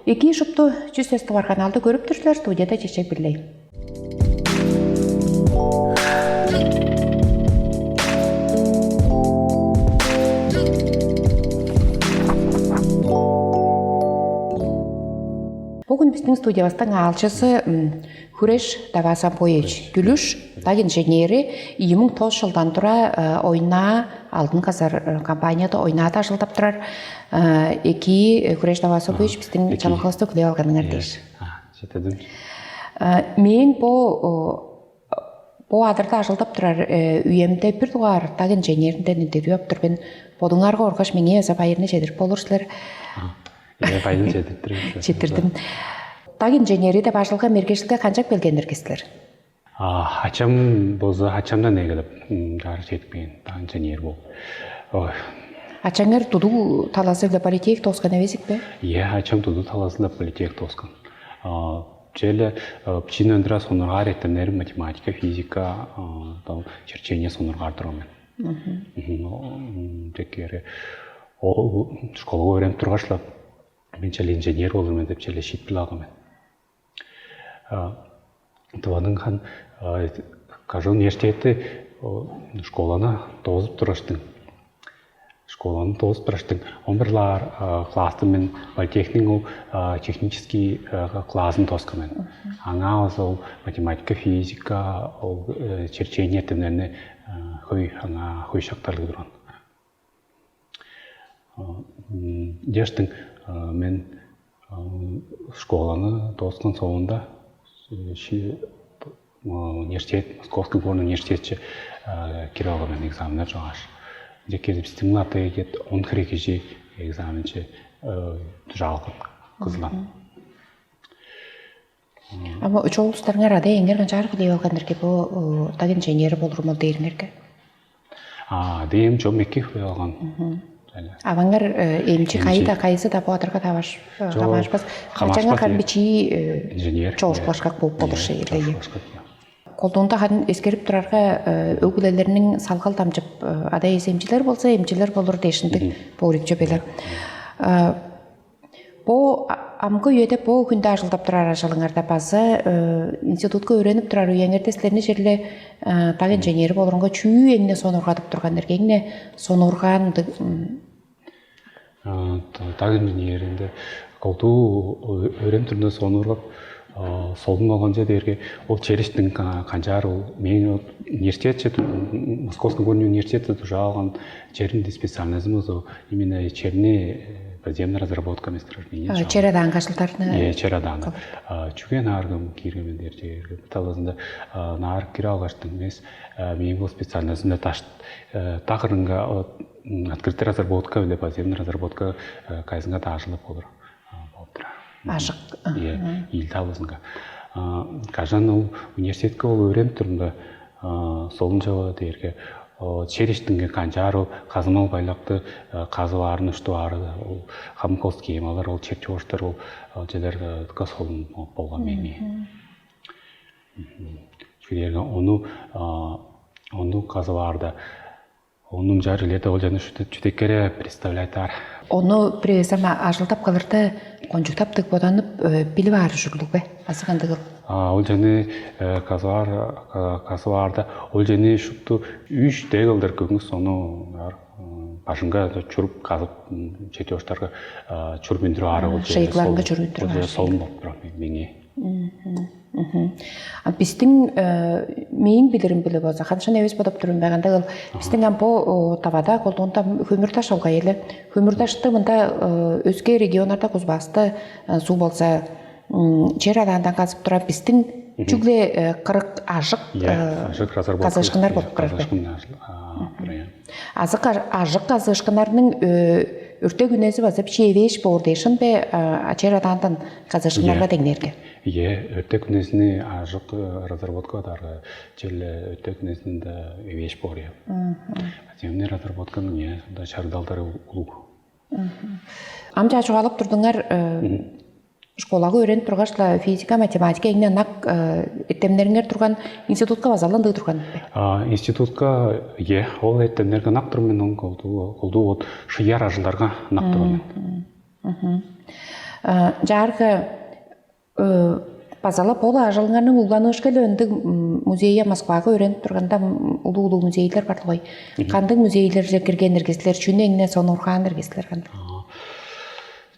Эки шупту жүз бар каналды көрүп турсулар, студияда Чечек Бирлей. Бүгін біздің студиябастың алчысы Хүреш Давасампоевич Гүлүш, так инженери, 2009 жылдан тура ойна алдын казар компанияда ойната жылдап турар. Эки Хүреш Давасампоевич біздің чалықласты күлей алғаныңар дейш. Жетедім. Мен бұл адырда жылдап турар үйемде бір туғар так инженерінден интервью ап тұрбен. Бодыңарға орғаш менге өзі байырны жедіріп болырсылар. Пайын жетірдім. Так инженерийде башылға мергешілге қанчақ белгендер кестілер? Ачам болса, ачамдан егіліп, жары жетпейін, так инженер бол. Ачаңар туду таласывда политех тосқан әвесік бе? Ачам туду таласывда политех тосқан. Желі пчин өндіра сонырға реттімдері математика, физика, черчение сонырға артырымен. Текері, ол школға өрен тұрғашлап, мен челе инженер болырмен деп челе шит білагымен. Туаның хан, кажу университеті школаны тозып тұрыштың. Школаны тозып тұрыштың. Он бірлар класты мен политехник технический классын тосқамен. Аңа ол математика, физика, черчение тімдеріне хүй шақтарлы тұрған. Дештің мен школаны тосқан соңында университет, Московский горный университетче киралға мен экзаменер жоғаш. Декеді стимулаты егет, он хрекежі экзаменче жалғын қызылан. Ама үч олыстарыңа рада еңгер қаншар күлей алғандырге бұл так инженері болырмал дейіріңерге? Дейім жо мекке күлей алған. Авангар эмчи кайда кайсы да буатырга табашпас. Качаңа карбичи чоошклашкак болуп болушу эле. Колдонда хан эскерип турарга өгүлөлөрүнүн салгал тамчып ада эсемчилер болсо эмчилер болур дешиндик боорикче белер. Бо амгы үйөтө бо күндө ажылдап турар ажылыңарда базы институтка өйрөнүп турар үйөңөрдө силерне жерле так инженери болурунга чүү эңне сонургатып тургандыр эңне сонурган так инженеринде колду өйрөн түрүндө сонурлап солдун алган жерге ол черештин канчар ол мен университет Московский горный университетте тоже алган черинде специальностью именно черне подземная разработка месторождения. Черадан кашылтарны. Черадан. Чуге наргым кирген жерге талазында нар кире алгаштын эмес мен бул специальностьда таш такырынга открытая разработка или подземная разработка кайзынга ташылып болур. Ажык. Ил талазынга. Кажан ол университетке ол өйрөнүп турганда солун жаба дерге черештинге канчар казымал байлакты казыларын уштуары хамкос кемалар ол черчоштор ол желер касолун болгон мени. Шулерге ону казыларда онун жарылета ол жана чүтеккере представляйтар. Ону привесама ажылтап калырда конжуктаптык боданып билип ары жүрүлүк бе? Асыгандыгы. Ол жаны казыларда ол жаны шутту 3 дегылдыр көңүс сону башынга чуруп казып четештарга чуруп өндүрүп ары ол шейкларга чуруп өндүрүп ары. Солун болуп турат мени. Биздин мен билерим биле болса, канча эбес бодоп турмаганда биздин ампо табада колдонда көмүрташ алга эле. Көмүрташты мында өзге региондарда Кузбасты суу болса Черадандан казып турат биздин жүгле 40 ажык казышкындар болуп турат. Ажык казышкындарынын өртө күнөсү болсо чебеш боордешин бе Черадандан казышкындарга теңнерге. Өртө күнөсүнү ажык разработка дарга желе өртө күнөсүндө эвеш боор. Подземный разработканын да чардалдары улуу. Амча чугалып турдуңар школага өйрөнүп тургачла физика, математика эңне нак эттемдериңер турган институтка базаланды турган. Институтка ол эттемдерге нак турмен колду шыяр ажылдарга нак турган. Жарғы базала пола ажалыңарның улганыш келі музейя Москваға өреніп тұрғанда улу музейлер бар ғой. Қандың музейлер кірген ергеслер, чүнеңне сонурған ергеслер қанды?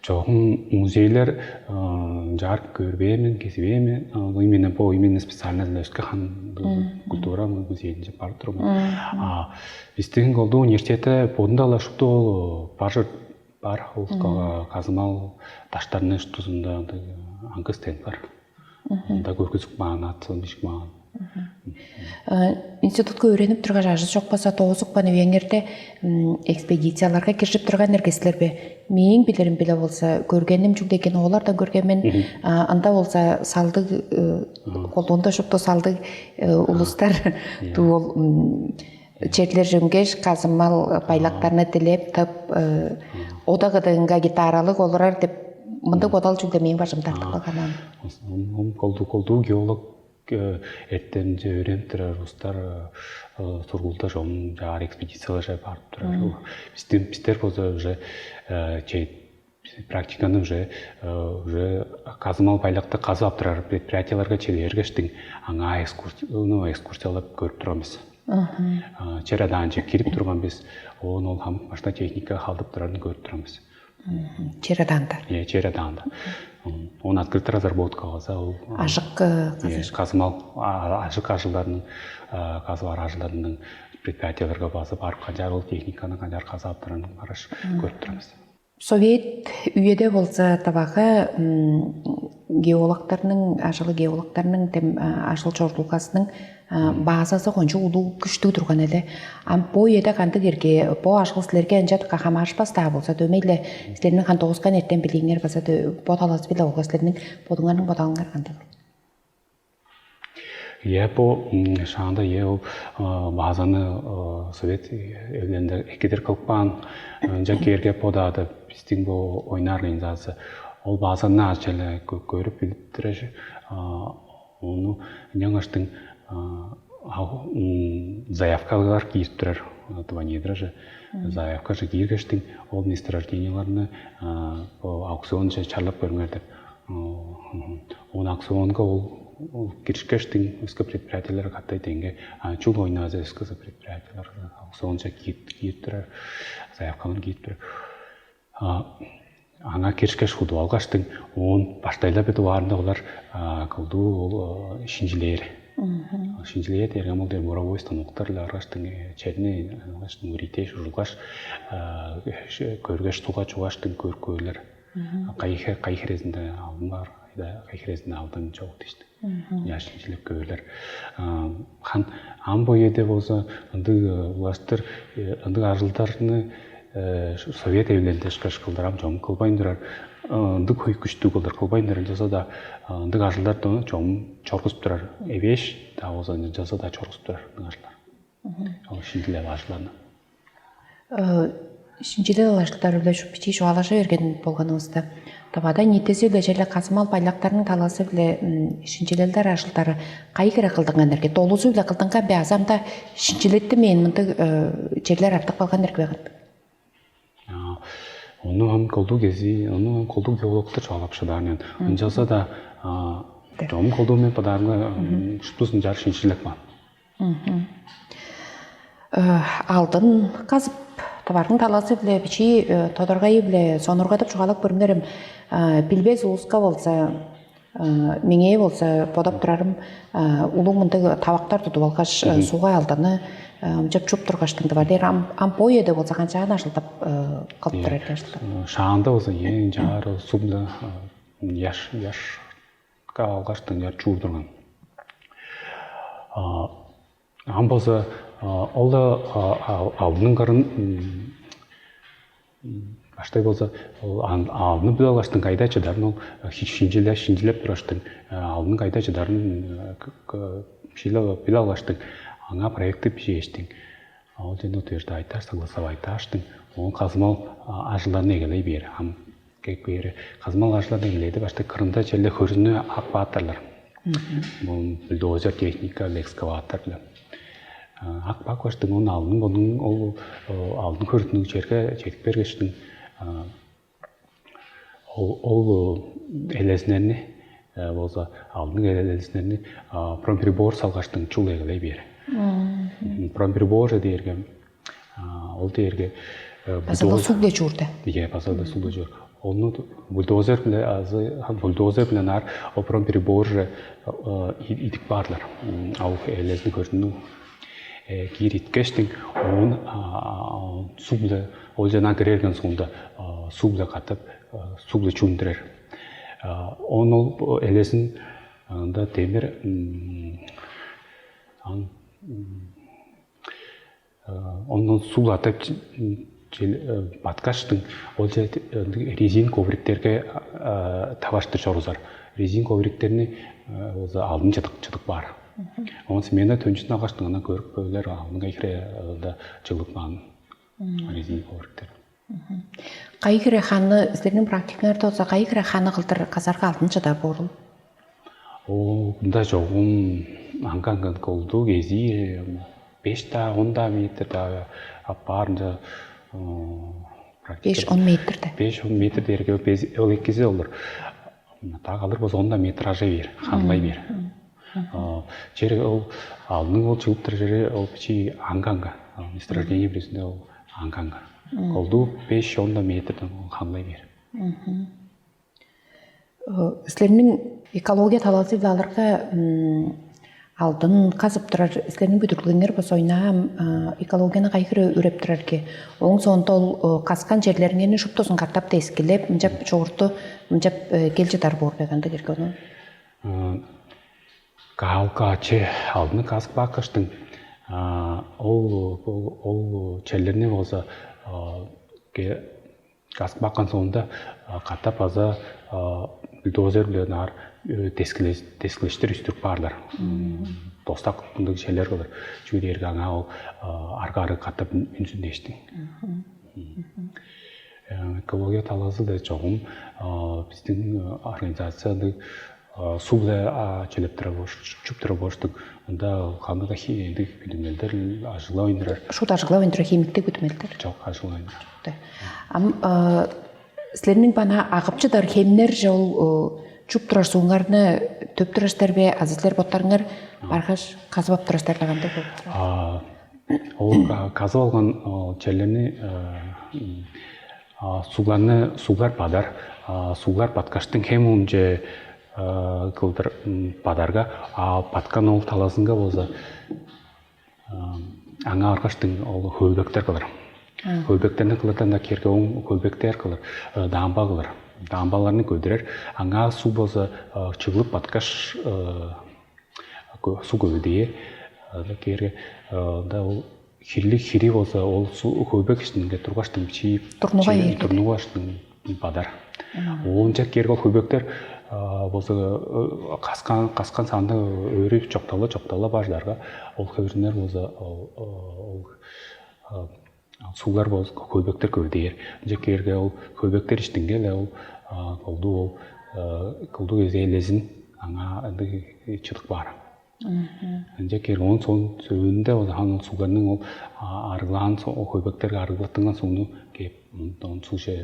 Жоғын музейлер жарық көрбеймен, кесібеймен, именно специально өскі қан культура музейінде бар тұрмын. Бістігін қолды университеті бодында алашықты ол бар, ол қазымал таштарының үштізінде аңғы стенд бар. Да көргізік маған, атсылмешік маған. Институтқа өреніп тұрға жажыз жоқ баса, тоғызық баны өңерде экспедицияларға кіршіп тұрған әргесілер бе? Мен білерім біле болса, көргенім жүгді екен, олардан көргенмен, анда болса салды, қолуында жұпты салды ұлыстар, черлер жүнгеш, қазымал байлақтарына тілеп, тып, одағыдыңға гитаралық олырар деп, мұнды бодал жүгді мен бажым тартық қалғанам. Қолду геолог әрттенде өрен тұрар, ұстар тұрғылда жоғын жағар экспедициялар жай барып тұрар. Біздер болса уже практиканы уже қазымал байлақты қазып тұрар предприятияларға челергештің аңа экскурсиялап көріп тұрамыз. Черадан же керіп тұрған біз, ол машина техника қалдып тұрарын көріп тұрамыз. Чераданда? Чераданда. Он открытая разработка болса, ол қазымал ашық ажылдарының, қазылар ажылдарының предприятияларға басып, арып қанжар ол техниканы қанжар қазап тұрарын қараш көріп тұрамыз. Совет үйеде болса табағы геологтарының, ажылы геологтарының ажыл жордылғасының базасы қоншы ұлы күшті тұрған әлі. По еді қанды керге, по ажыл сілерге әнжат қақама ашпастағы болса, дөмейлі сілерінің қан тоғызған ертен біліңер баса, бодаласы білі оға сілерінің бодыңарының бодалыңар қанды бұл. По шағында ол базаны совет өлінде екедер қылпан жәкерге подады біздің бұл ойна организация. Ол базаны ашчалы көріп біліптірі оны жаңаштың заявкалар кейіп тұрар. Това недра же заявка же киргештің ол месторожденияларны аукцион же чарлап көріңерді. Он аукционға ол киршкештің өскі предприятиялары қаттай тенге чул ойназы өскі предприятиялар аукцион же кейіп тұрар, заявкалар кейіп тұрар. Аңа киршкеш худу алғаштың он баштайлап еді барында олар қылду ол шинжилер. Шинжилер дерген ол буровой станоктар алғаштың чәріне үрите жүрілғаш көргеш туға чуғаштың көркөйлер. Қайхерезінде алдын бар, қайхерезінде алдын жоқ дейшті. Шинжилеп көйлер. Ан бойеде болса, ұластыр, ажылдарыны Совет evlerinde şkaşkıldıram çoğum kılbayındırar. Dık hoy küçtü kıldır kılbayındırar jasa da dık aşılдар da çoğum çorgusып turar. Ebeş da olsa jasa da çorgusып turar aşılar. Ол шинжилеп aşılarını. Шинжилеп aşılar өлі шүппечей жоғалаша өрген болғаныңызда. Табада нетесі өлі жәлі қазымал байлақтарының таласы өлі шинжилелдер aşıldары қай кері қылдыңған әрге? Толузы өлі қылдыңған бе азамда шинжилетті мен мұнды жерлер артық болған әрге бағынды. Onu kolduğu gezi, onu kolduğu geologlar çoğalap şıdarın. Öncesi de çoğum kolduğu men padarına şüptüsün jar шинжилек var. Алдын қазып, табардың таласы біле, бичи тодорғайы біле, сонырғадып жоғалап көрімдерім. Білбез ұлысқа болса, меңе болса, подап тұрарым, ұлы мұнды табақтар тұды болғаш суға алдыны, жап чуп тұрғаштыңды бар. Ампой еді болса қаншаған ашылтап қалып тұрар кәшілді? Шағында болса, ең жары субды яшқа алғаштың яр чуып тұрған. Ам болса, олда алдының қарын баштай болса, алдыны бүл алғаштың қайда жадарын, ол шинжилеп тұраштың, алдының қайда жадарын бүл алғаштың, аңа проекты пішештің. Ол жені өтерді айташ, сағыласап айташтың, оның қазымал ажыларына егелей бері. Қазымал ажыларына егелейді, баштай қырында желі көріні ақ баатарлар. Бұл бульдозер техника, экскаватор білі. Ақ бақ баштың оның алдың көрітінің жерге жетік бергештің ол элеснерни болса алдын элеснерни промприбор салгаштың чулегилей бери. Промприбор дээрге ол дээрге Асыл сугле журда. Пасалда сугле жур. Onu buldozer bilen ar o pромприбор idik barlar. Au elesni görünü gir itkestin on sugle olcana girerken sonunda sugle katıp sugle çündürer. Onu elesin da demir onun sugle atıp Баткаштың ол резин ковриктерге табашты жорузар. Резин ковриктеріне алдын чыдық бар. Онсы мені төншін ағаштыңына көріп бөлер алдын қайқыре жылып маған резин ковриктер. Қайқыре қаны, сіздердің практикаларда олса қайқыре қаны қылдыр қазарға алдын чыдар борыл? Онда жоғын аңған қолды кези 5-10 метрді апарында 5-10 метрді. 5-10 метр дерге ол еккезе олар. Тағы алыр боз 10 метражы бер, қанлай бер. Жері ол алдының ол жылыптыр жері ол пичи аңғанға. Месторождение білесінде ол аңғанға. Қолды 5-10 метрдің қанлай бер. Сіздердің экология таласы баларға алдын қазып тұрар, сілерінің бүдірлігінер бұс ойна экологияны қайқыры өреп тұрар ке. Оң соңында ол қасқан жерлерінені жұптосын қартап та ескелеп, мүнжап жоғырты, мүнжап кел жетар бор бәгінді керке оның? Қалқачы алдыны қасық бақыштың ол жерлеріне болса қасық баққан соңында қартап аза бульдозер білен ар тескілештер үстіріп барлар. Достақ күндегі шелер қылыр. Жүгеді ерге аңа ол арғы қаттап үнсін дештің. Экология таласы да жоғым біздің организацияны субле чүптірі боштық. Онда қамыға хейіндік күдімелдер ажыла ойындырар. Шуд ажыла ойындырар хеймікті күдімелдер? Жоқ, ажыла ойындырар. Сілерінің бана ағыпчыдар хемнер жол чүп тұрар суыңарны төп тұрастар бе, азызлер боттарыңар барғаш қазып ап тұрастар лағанды болып? Ол қазып алған жерлеріне суғар падар, суғар падқаштың хем өңже қылдыр падарға, падқан ол таласынға болса аңа арқаштың хөлбектер қылыр. Хөлбектерні қылырдан да керге оң хөлбектер қылыр, дамба қылыр. Дамбаларны көдірер, аңа су болса чығылып батқаш су көдейе. Керге ол хири болса ол су хөлбек іштінге тұрғаштың тұрнуғаштың бадар. Оңша керге хөлбектер болса қасқан санды өріп жоқталы баждарға ол көбірінер болса сулар болса хөлбектер көбдейер. Жекерге ол хөлбектер іштінге қолды өзе елезін аңа чыдық бар. Жекерге оның соң сөйінде оның суларының арғылаған хөлбектерге арғылаттыңған соңны кеп сулше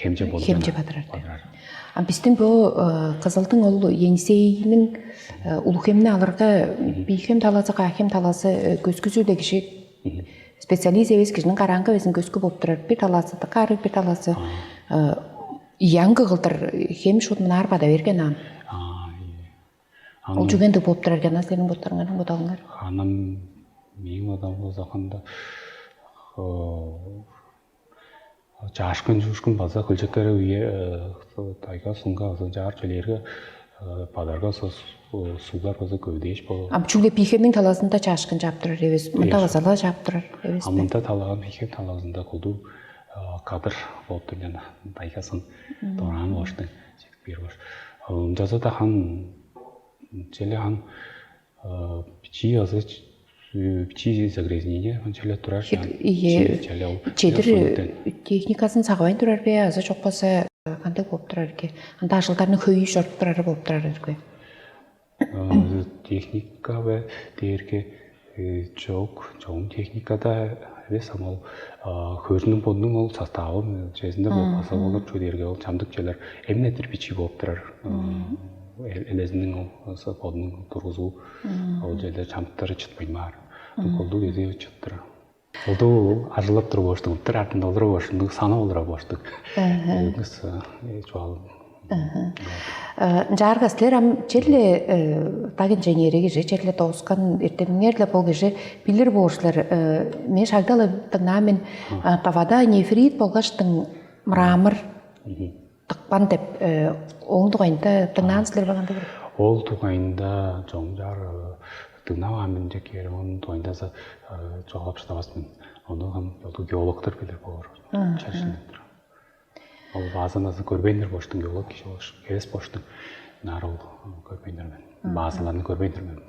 хемже болып жатыр. Біздің бұл қызылдың ол енсейінің ұлықемні алырға бейхем таласы, қақем таласы көзгізуді кішек специалист емес кішінің қараңғы өзін көзгі болып тұрар. Bir таласы, қары bir таласы яңғы қылдыр хем шутмын арбада берген ан. Ол жүгенді болып тұрар гена сенің боттарыңардың бодалыңар? Ханым мен адам болсақында жашқын база күлчекері үйе тайға сұңға жар жөлерге падарға суғар база көдейш бол. Жүгде пейхемнің таласында жашқын жап тұрар евес, мұнда ғазала жап тұрар евес бе? Мұнда талаған пейхем таласында құлду қадыр болып тұрген тайғасын доран баштың бер баш. Жазада хан Челе хан пичи загрязнение, он челе турар. Чедір техникасын сағабайын тұрар бе, азы жоқ баса қандай болып тұрар ке? Анда ашылдарының көйі жорт тұрары болып тұрар ке? Техника бе, дерге жоқ техникада Эбес ол көрінің бодның ол составы жезінде болмаса олар чөдерге ол чамдық желер эмне кирпичи болып тұрар. Элезінің ол бодның тұрғызу ол жерде чамдықтары чытпаймар. Колду кезде чыттыр. Колду ажылап тұрып баштың, тыр артында олар баштың, саны олар баштың. Жарга силер ам черле так инженериге же черле тоскан эртемиңерле бол кеше билер болушлар мен шагдалы тыңнамен тавада нефрит болгаштың мрамор тыкпан деп оң тугайында тыңнан силер баганда бир Ол тугайында жоңжар тыңнамамын жеке оның тугайында жоғалып штабасмын. Оны хам геологтар билер болор. Чаршындыр. Ол базанасы көрбейдер боштың геолог киши болуш. Кес боштың нарыл көрбейдермен. Базаларны көрбейдермен.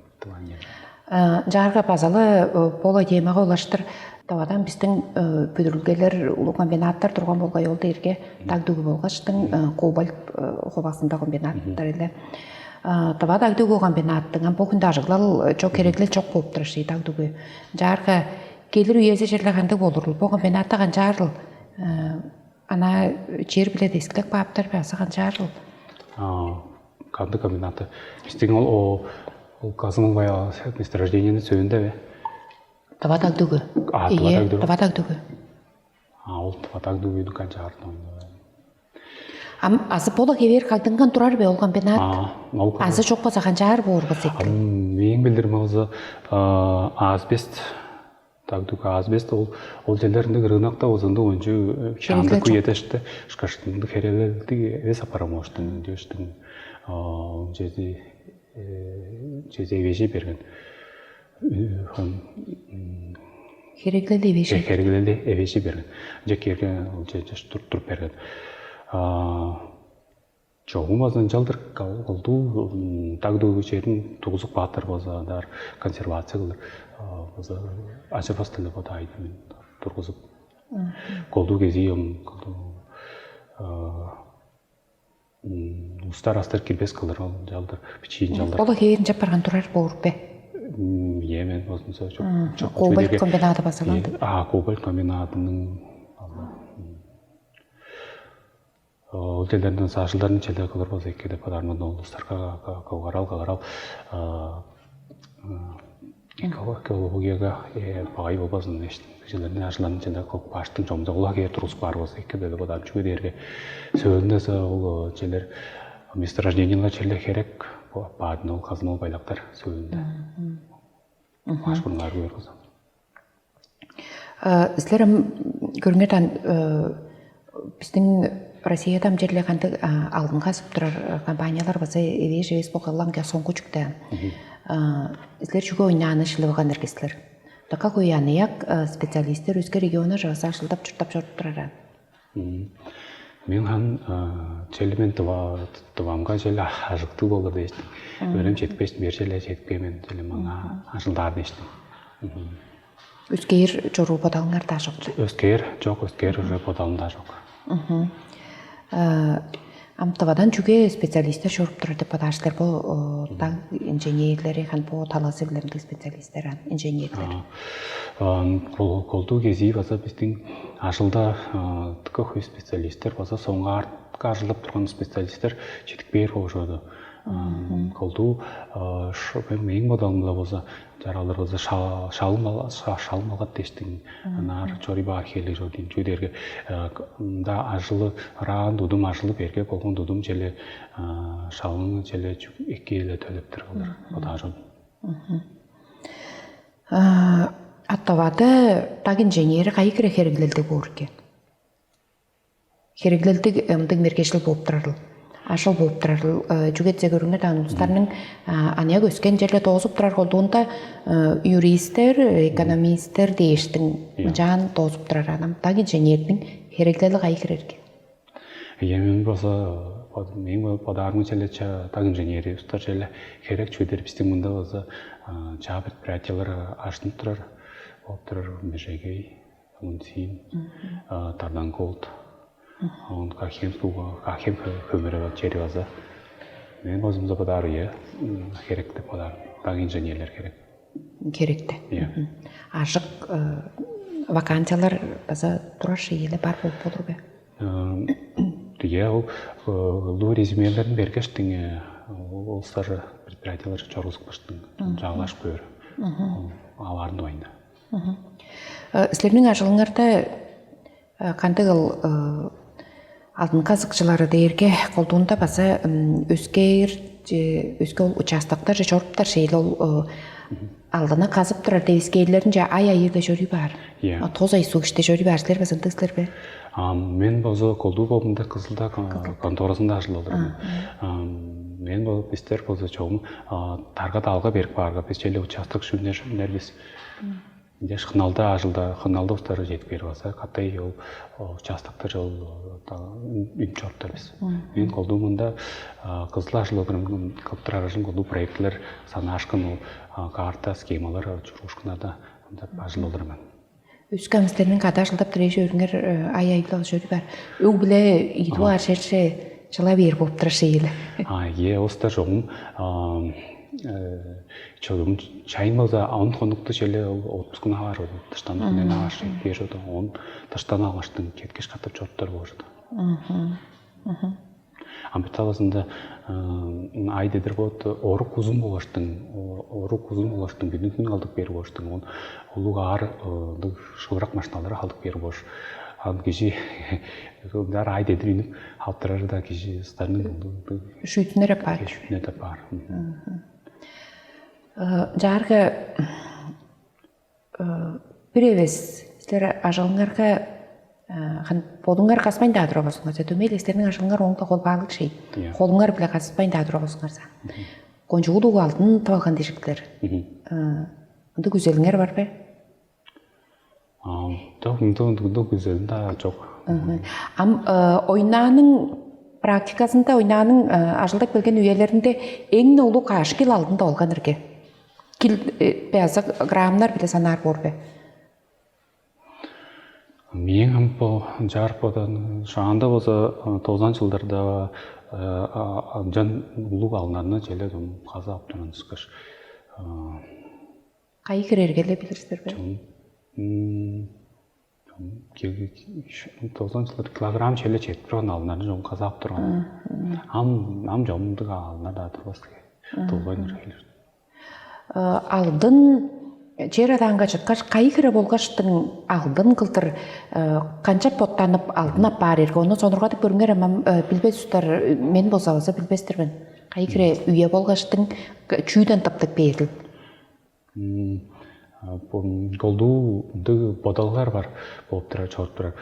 Жарга базалы пола темага улаштыр. Тавадан биздин бүдүрүлгелер улуу комбинаттар турган болгой жолдо эрге тагдыгы болгачтың кобальт хобасында комбинаттар эле. Тавада тагдыгы комбинаттың бу күндө ажыглал чок керекле чок болуп туруши тагдыгы. Жарга келир үйөзө жерлегенде болурул. Бу комбинатта канчарыл ана жер биле десклек баптар баса канчарыл. Канды комбинаты. Биздин ол казымын бая месторождениенин сөйүндө бе? Тавадагдыгы. Тавадагдыгы. Ол тавадагдыгы канчарыл. Азы пола кевер кагдынган турар бе ол комбинат? Азы чок болса канчар болурбу секти? Мен билдирим азы азбест тагдыгы азбест ол жерлеринде рынокто озунду ончу чанды куетешти шкаштынды херелелди эс апарамоштун дештин жезе вежи берген. Хереглели вежи. Хереглели вежи берген. Жекерге ол жеш туруп берген. Çoğumazdan çaldır oldu tagdığı şeyin tuğuzuk batır bazılar konservasiya kılır bazı açıp hastayla bataydı men turguzup koldu geziyim koldu ustar astar kirbes kılır çaldır biçiyin çaldır. Ola keyin japargan turar bolur be. Yemen olsunsa çok Kobalt kombinatı basalandı. Kobalt kombinatının Ötelerden sağışılarının çelde kalır bazı ekede padarman oluşlarga kavgaral ekologiyaga bağay olbazın eştin. Kişilerin aşılarının çelde kalıp baştın çomda ola keye turus var bazı ekede de badam çünkü derge söylediğinde o çeler mestorождениялар çelde kerek bağdın ol kazın ol baylaklar söylediğinde. Başbunlar görür kızım. Sizlerim görüngerden bizden Россиядам жерлегенде алдынға асып тұрар компаниялар баса эве жебес болғаланға соңғы жүкті. Сілер жүгі ойнаны шылығын әргесілер. Така көйяныяк специалистер өзге регионы жаса ашылдап жүртап жүріп тұрар. Мен хан челімен тұвамға желі ажықты болыр дейсің. Өрім жетпештің, бер желі жетпеймен желі маңа ашылдар дейсің. Өзгейір жору бодалыңар да жоқ? Өзгейір жоқ, өзгейір бодалың да жоқ. Амтавадан жүге специалистер жүріп тұрар деп бадашлар бұл инженерлері, бұл таласы білерінде специалистер, инженерлер. Колду кези баса біздің ашылда түкі специалистер баса соңға артқа ашылып тұрған специалистер жетік бейір қошады. Колду мен бодалымда болса жаралар болса шалым алғат дештің нар чори бар хелі жодин жүдерге да ажылы ран дудум ажылы берге болған дудум желе шалың желе екі елі төліп тұрғылар ода жон. Аттавады так инженері қайықыры херегілелді көрге? Херегілелді ұмдың мергешіл болып тұрарлы. Ашыл болып тұрар, жүгетсе көріңер ұлыстарының анияқ өскен жерле тоғызып тұрар қолдуында юристер, экономистер дейіштің жан тоғызып тұрар анам. Так инженердің хереглелі қайқыр ерге? Емен болса, мен подармын желе так инженері ұстар желе херек чөйдер біздің мұнда болса жа предприятиялар ашын тұрар, болып тұрар межегей, ұнсин, тардан колд. Он кахем көмірі жері база. Мен өзімізі бадар үйе, керекті бадар, так инженерлер керек. Керекті. Ашық вакансиялар база турашы еле бар болып болыр бе? Тие ол лу резюмелерін бергештің олсар предприятиялар чорғызып қыштың жағалаш бөр аларын ойында. Сілерінің ажылыңарда қанды ғыл алдын қазықшылары дейірге қолдуында база өскер ол участоктар жорыптар шейлі ол алдына қазып тұрар дейіскейлерін ай-айырда жөрі бар. Тоз ай суық іште жөрі бар, сілер бәзінді сілер бе? Мен бозы қолду болымда қызылда конторасында ажыл олырмын. Мен бұл бістер бозы чоғым тарға далға беріп барға песчелі участок шүнер біз. Деш қыналда ажылда, қыналда ұстары жетіп беріп баса, қаттай ол участоктар жол үн чорттар біз. Мен қолду мұнда қызыл ажыл олырмын, қылптырар ажыл қолду проектлер саны ашқын ол карта, схемалар жүрушқынада ажыл олырмын. Үскәмістерінің қада жылдап түрейші өріңер ай-айдылау жөрі бар. Өң біле үйді аршерші жыла бер болып тұрышы елі. Остар жоғым çoğum çayın olsa on konukta şöyle 30 gün var oldu. Dıştan ne var bir oldu. On dıştan alıştım. Ketkeş katıp çortlar oldu. Амбиталасында айдедер болды, ору кузун болаштың, günün алдық бері болаштың, он олуға ар шылырақ машиналары алдық бері болаш. Ан кеші дар айдедер үйініп, халықтырары да кеші старының шүйтінері бар. Шүйтінері бар. Жарғы бір евес, сілер ажалыңарға Қолыңғар қаспайын дадыра болсыңарса, төмел естерінің ашылыңғар оңда қол бағылық шей. Қолыңғар біле қаспайын дадыра болсыңарса. Қонжығы доғы алтын табалған дешіктер. Онды көзеліңер бар бе? Онды көзелің да жоқ. Ойнаның практикасында, ойнаның ажылдақ білген үйелерінде ең олу қашкел алдында олған үрге. Кел бәзі граммар біле санар бор бе? Мен бұл жарпадан шағанда болса 90 жылдарда жан ұлық алынарына желі қаза аптыран ұсқыш. Қай кірергелі білірсіздер бе? 90 жылдар килограмм желі жетіп тұрған алынарына жон қаза аптыран. Ам жомындыға алынар адыр басты. Тұлғайныр келер. Алдын жер аданға жатқаш, қай кірі болғаштың алдын қылтыр қанша поттанып алдына бар ерге. Оны сонырға деп көріңер, білбес ұстар мен болса білбестермін. Қай кірі үйе болғаштың чүйден таптық бейділ. Голду бодалғар бар болып тұрар, чорт тұрар.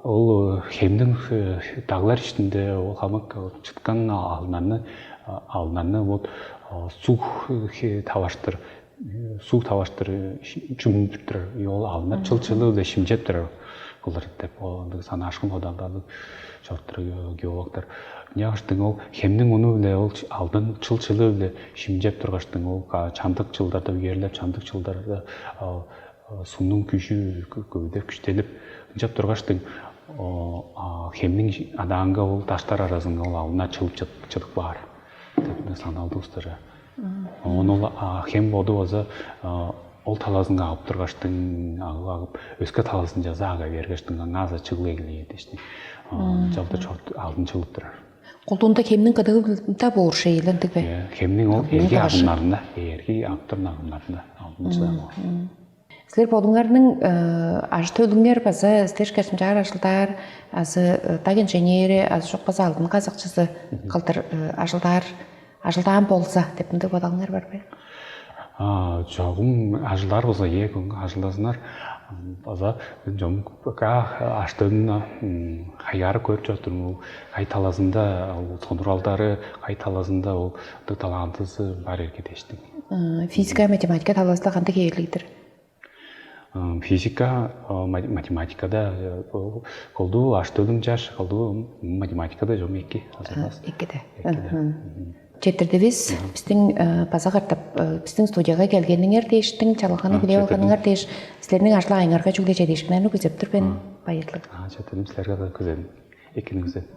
Ол хемдің дағылар ішінде ол қамық чытқан алынарны суқ таваштыр. Суық таваштыр, жүміндіктір, ол алынар, чыл-чылы да шимжептір бұлар деп, ол саны ашқын қодалдады жорттыр геологтар. Неғаштың ол, хемнің оны біле, ол алдын чыл-чылы біле шимжеп тұрғаштың, ол чандық чылдарда үйерлеп, чандық чылдарда суның күші көбедеп, күштеліп жеп тұрғаштың, хемнің адаңға ол таштар арасында ол алына чылып чыдық бар деп саналды ұстары. Оны хем боды өзі ол талазынға ағып тұрғаштың ағып, өске таласын жаза аға бергештің аңаза чығылы егілі едештің. Жалды чорт алдын чылып тұрар. Қолдуында хемнің қыдығында болыр шейілінді бе? Хемнің ол ерге ағымларында, ерге ағыптырын ағымларында алдын чыға. Сілер болыңарының ажыты өліңер базы, сілер кәшімжар ажылдар, таг инженері, жоқ базы алдын қазықшысы қылдыр ажылдан болса депінді бодалыңар бар бе? Жоғым ажылдар болса егін ажылдасынар. База жом аштығына қайары көріп жатырмын. Қай таласында соныралдары, қай таласында ол талантысы бар еркетештің. Физика, математика таласында қанды кейерлігдір? Физика, математикада қолду аштығын жаш, қолду математикада жом екі. Екеде. Четтерді біздің база қартап, біздің студияға келгеніңер дейіштің, чалғаны біле алғаныңар дейіш, сілерінің ажылы айыңарға жүгде жедейшкінәні көзептір бен байырлық. Четтерім сілерге да көзедім, екінің көзедім.